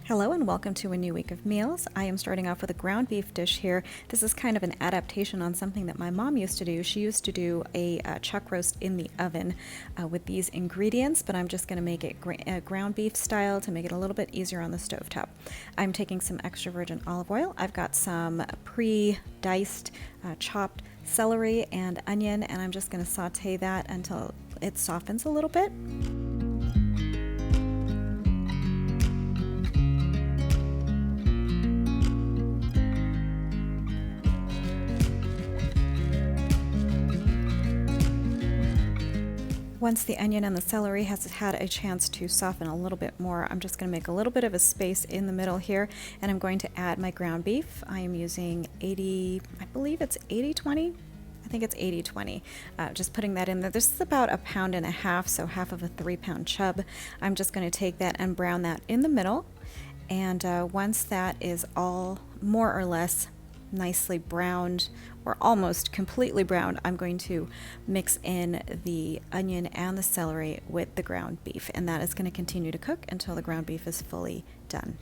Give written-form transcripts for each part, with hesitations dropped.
Hello and welcome to a new week of meals. I am starting off with a ground beef dish here. This is kind of an adaptation on something that my mom used to do. She used to do a chuck roast in the oven with these ingredients, but I'm just going to make it ground beef style to make it a little bit easier on the stovetop. I'm taking some extra virgin olive oil. I've got some pre-diced chopped celery and onion, and I'm just going to saute that until it softens a little bit. Once the onion and the celery has had a chance to soften a little bit more, I'm just going to make a little bit of a space in the middle here, and I'm going to add my ground beef. I am using 80, I believe it's 80-20. I think it's 80-20. Just putting that in there. This is about 1.5 pounds, so half of a 3-pound chub. I'm just going to take that and brown that in the middle. And once that is all more or less nicely browned or almost completely browned, I'm going to mix in the onion and the celery with the ground beef, and that is going to continue to cook until the ground beef is fully done.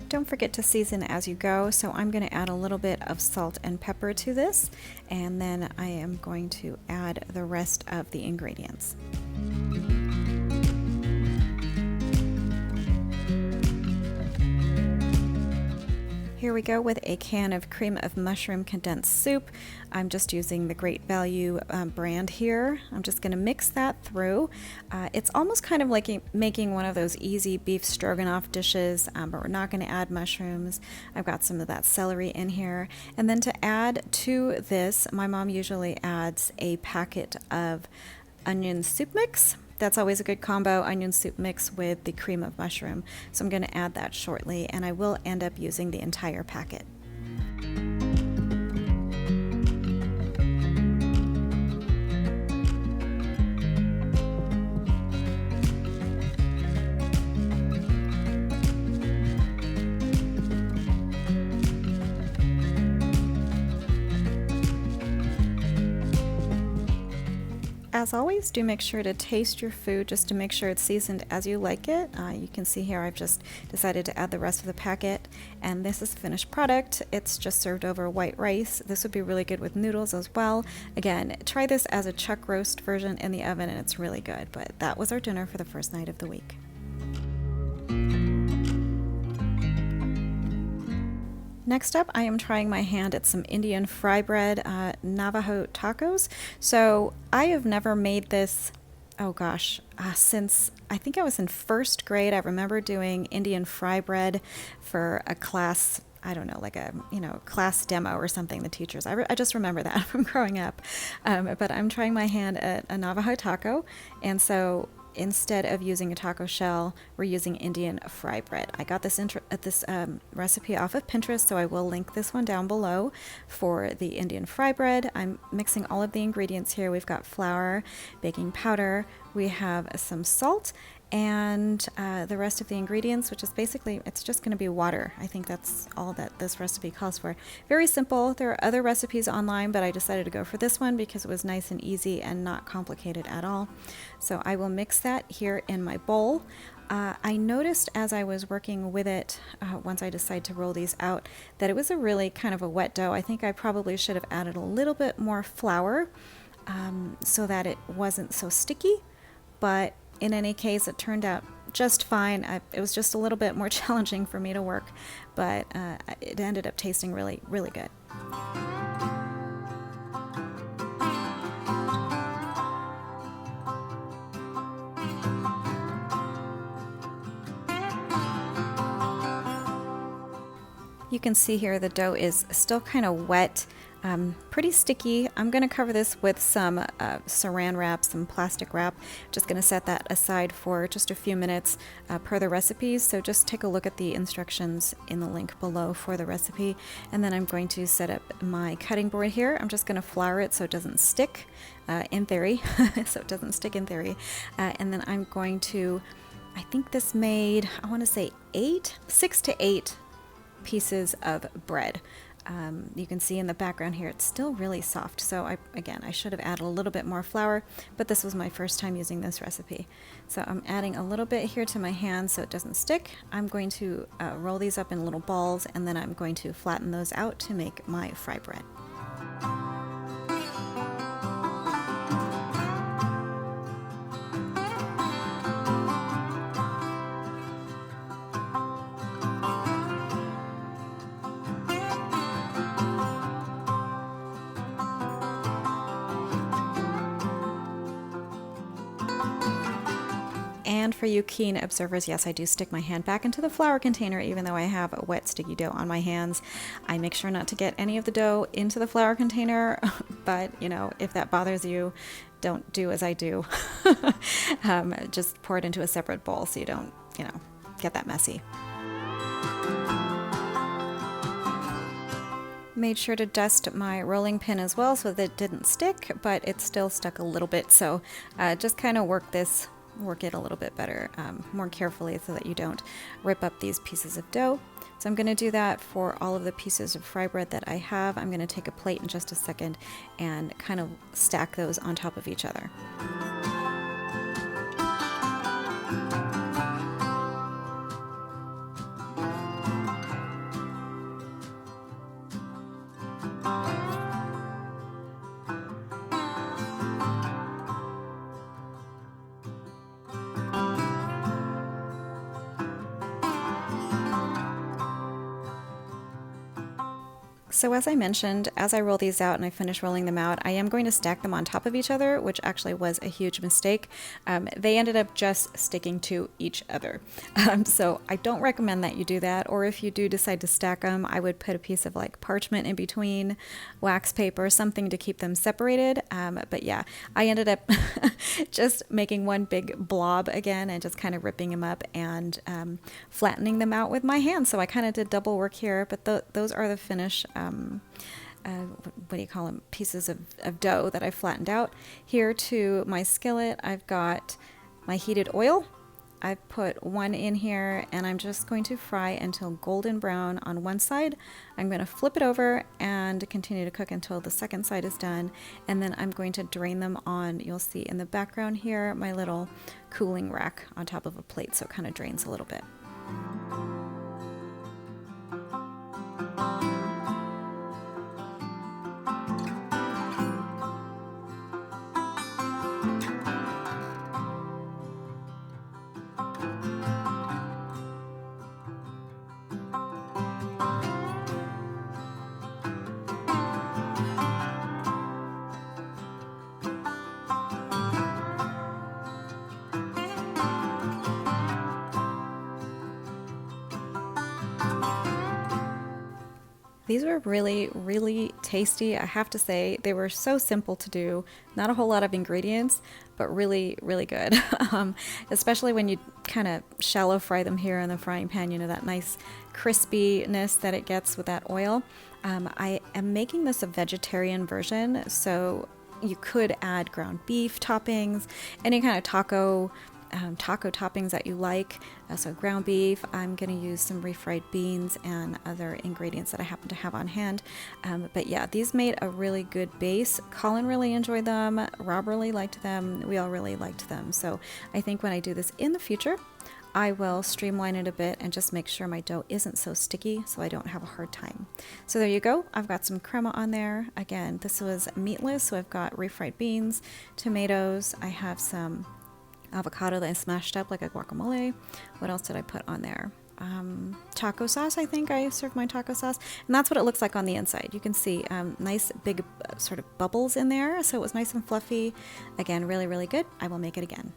Don't forget to season as you go, so I'm going to add a little bit of salt and pepper to this, and then I am going to add the rest of the ingredients. Here we go with a can of cream of mushroom condensed soup. I'm just using the Great Value brand here. I'm just going to mix that through. It's almost kind of like making one of those easy beef stroganoff dishes, but we're not going to add mushrooms. I've got some of that celery in here. And then to add to this, my mom usually adds a packet of onion soup mix. That's always a good combo, onion soup mix with the cream of mushroom. So I'm going to add that shortly, and I will end up using the entire packet. As always, do make sure to taste your food just to make sure it's seasoned as you like it. You can see here I've just decided to add the rest of the packet, and this is the finished product. It's just served over white rice. This would be really good with noodles as well. Again, try this as a chuck roast version in the oven and it's really good, but that was our dinner for the first night of the week. Next up, I am trying my hand at some Indian fry bread, Navajo tacos. So I have never made this, since I think I was in first grade. I remember doing Indian fry bread for a class, I don't know, like a class demo or something, the teachers. I just remember that from growing up. But I'm trying my hand at a Navajo taco, and so instead of using a taco shell, we're using Indian fry bread. I got this recipe off of Pinterest, so I will link this one down below for the Indian fry bread. I'm mixing all of the ingredients here. We've got flour, baking powder, we have some salt, and the rest of the ingredients, which is basically, it's just going to be water. I think that's all that this recipe calls for. Very simple. There are other recipes online, but I decided to go for this one because it was nice and easy and not complicated at all. So I will mix that here in my bowl. I noticed as I was working with it, once I decided to roll these out, that it was a really kind of a wet dough. I think I probably should have added a little bit more flour so that it wasn't so sticky, but in any case, it turned out just fine. It was just a little bit more challenging for me to work, but it ended up tasting really, really good. You can see here the dough is still kind of wet. Pretty sticky. I'm going to cover this with some saran wrap, some plastic wrap. Just going to set that aside for just a few minutes per the recipes. So just take a look at the instructions in the link below for the recipe. And then I'm going to set up my cutting board here. I'm just going to flour it so it doesn't stick in theory. So it doesn't stick in theory. And then I'm going to, I think this made, I want to say 6 to 8 pieces of bread. You can see in the background here it's still really soft, so I should have added a little bit more flour, but this was my first time using this recipe. So I'm adding a little bit here to my hand so it doesn't stick. I'm going to roll these up in little balls, and then I'm going to flatten those out to make my fry bread. And for you keen observers, yes, I do stick my hand back into the flour container even though I have a wet sticky dough on my hands. I make sure not to get any of the dough into the flour container, but you know, if that bothers you, don't do as I do. Just pour it into a separate bowl so you don't, you know, get that messy. Made sure to dust my rolling pin as well so that it didn't stick, but it still stuck a little bit. So just kind of work it a little bit better, more carefully so that you don't rip up these pieces of dough. So I'm going to do that for all of the pieces of fry bread that I have. I'm going to take a plate in just a second and kind of stack those on top of each other. So as I mentioned, as I roll these out and I finish rolling them out, I am going to stack them on top of each other, which actually was a huge mistake. They ended up just sticking to each other. So I don't recommend that you do that, or if you do decide to stack them, I would put a piece of like parchment in between, wax paper, something to keep them separated. But yeah, I ended up just making one big blob again and just kind of ripping them up and flattening them out with my hand. So I kind of did double work here, but those are the finished what do you call them, pieces of dough that I flattened out. Here to my skillet, I've got my heated oil. I've put one in here and I'm just going to fry until golden brown on one side. I'm going to flip it over and continue to cook until the second side is done, and then I'm going to drain them on, you'll see in the background here, my little cooling rack on top of a plate, so it kind of drains a little bit. These were really, really tasty. I have to say, they were so simple to do. Not a whole lot of ingredients, but really, really good. Especially when you kind of shallow fry them here in the frying pan, you know, that nice crispiness that it gets with that oil. I am making this a vegetarian version, so you could add ground beef toppings, any kind of taco toppings that you like. So ground beef, I'm going to use some refried beans and other ingredients that I happen to have on hand. But yeah, these made a really good base. Colin really enjoyed them. Rob really liked them. We all really liked them. So I think when I do this in the future, I will streamline it a bit and just make sure my dough isn't so sticky so I don't have a hard time. So there you go. I've got some crema on there. Again, this was meatless, so I've got refried beans, tomatoes. I have some avocado that I smashed up like a guacamole. What else did I put on there? Taco sauce. I think I served my taco sauce, and that's what it looks like on the inside. You can see nice big sort of bubbles in there, so it was nice and fluffy. Again, really, really good. I will make it again.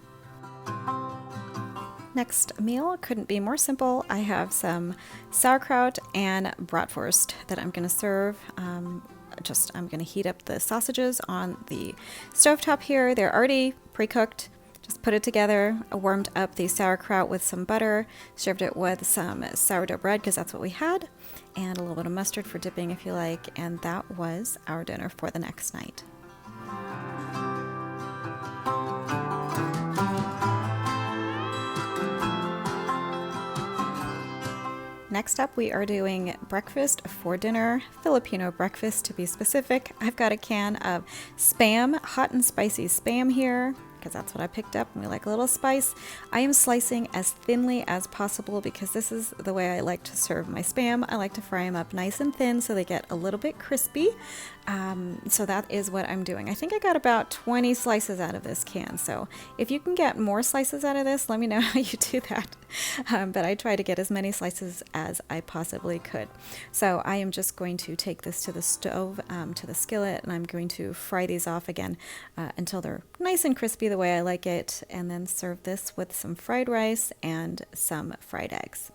Next meal couldn't be more simple. I have some sauerkraut and Bratwurst that I'm going to serve. I'm going to heat up the sausages on the stovetop here. They're already pre-cooked. Just put it together. I warmed up the sauerkraut with some butter, served it with some sourdough bread because that's what we had, and a little bit of mustard for dipping if you like, and that was our dinner for the next night. Next up, we are doing breakfast for dinner, Filipino breakfast to be specific. I've got a can of Spam, hot and spicy Spam here, because that's what I picked up and we like a little spice. I am slicing as thinly as possible because this is the way I like to serve my Spam. I like to fry them up nice and thin so they get a little bit crispy. So that is what I'm doing. I think I got about 20 slices out of this can. So if you can get more slices out of this, let me know how you do that. But I try to get as many slices as I possibly could. So I am just going to take this to the stove, to the skillet, and I'm going to fry these off again until they're nice and crispy the way I like it, and then serve this with some fried rice and some fried eggs.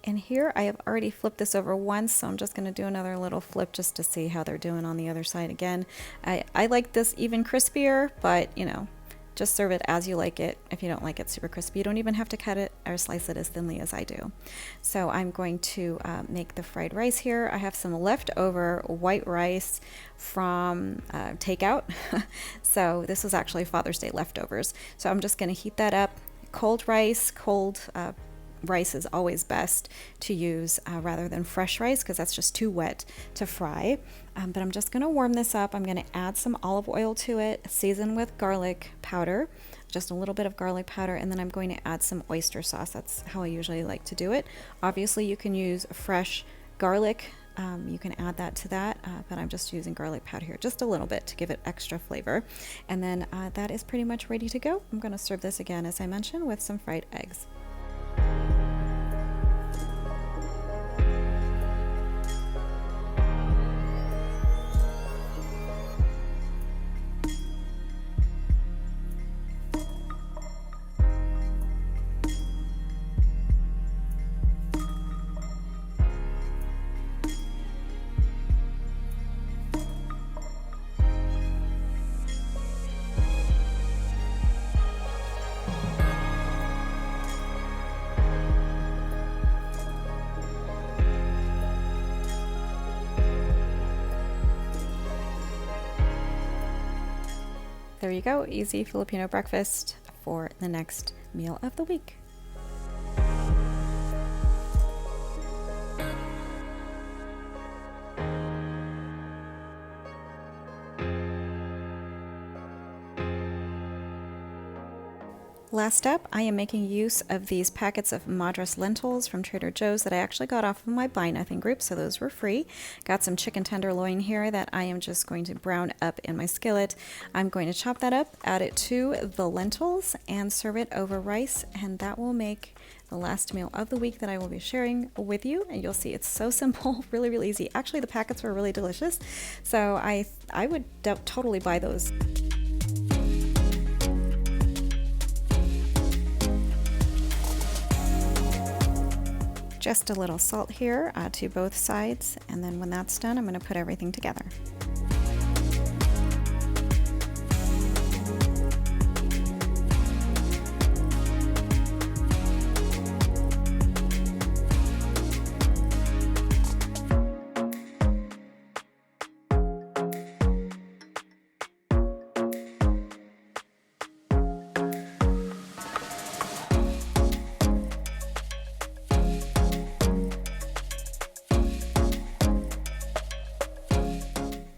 And here I have already flipped this over once, so I'm just going to do another little flip just to see how they're doing on the other side again. I like this even crispier, but you know, just serve it as you like it. If you don't like it super crispy, you don't even have to cut it or slice it as thinly as I do. So I'm going to make the fried rice here. I have some leftover white rice from takeout. So this was actually Father's Day leftovers. So I'm just going to heat that up. Cold rice is always best to use rather than fresh rice because that's just too wet to fry. But I'm just going to warm this up. I'm going to add some olive oil to it, season with garlic powder, just a little bit of garlic powder, and then I'm going to add some oyster sauce. That's how I usually like to do it. Obviously, you can use fresh garlic. You can add that to that, but I'm just using garlic powder here, just a little bit to give it extra flavor. And then that is pretty much ready to go. I'm going to serve this again, as I mentioned, with some fried eggs. There you go, easy Filipino breakfast for the next meal of the week. Last up, I am making use of these packets of Madras lentils from Trader Joe's that I actually got off of my Buy Nothing group, so those were free. Got some chicken tenderloin here that I am just going to brown up in my skillet. I'm going to chop that up, add it to the lentils, and serve it over rice, and that will make the last meal of the week that I will be sharing with you. And you'll see it's so simple, really, really easy. Actually, the packets were really delicious, so I would totally buy those. Just a little salt here to both sides, and then when that's done, I'm going to put everything together.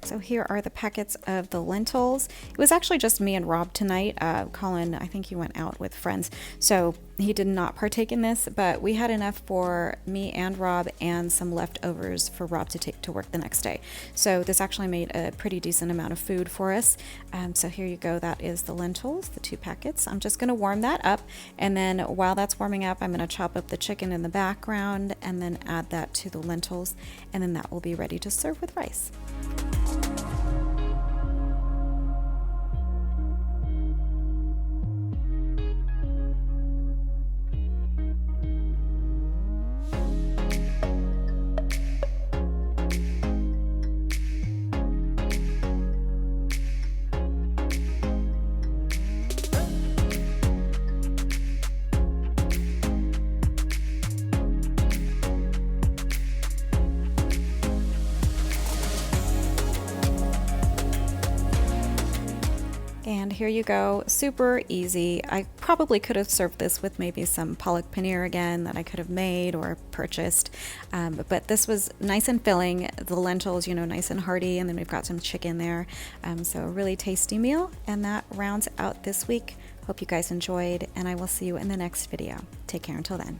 So here are the packets of the lentils. It was actually just me and Rob tonight. Colin, I think he went out with friends, so he did not partake in this, but we had enough for me and Rob and some leftovers for Rob to take to work the next day. So this actually made a pretty decent amount of food for us. So here you go. That is the lentils, the 2 packets. I'm just going to warm that up, and then while that's warming up, I'm going to chop up the chicken in the background and then add that to the lentils, and then that will be ready to serve with rice. And here you go, super easy. I probably could have served this with maybe some palak paneer again that I could have made or purchased, but this was nice and filling. The lentils, you know, nice and hearty, and then we've got some chicken there. So a really tasty meal, and that rounds out this week. Hope you guys enjoyed, and I will see you in the next video. Take care until then.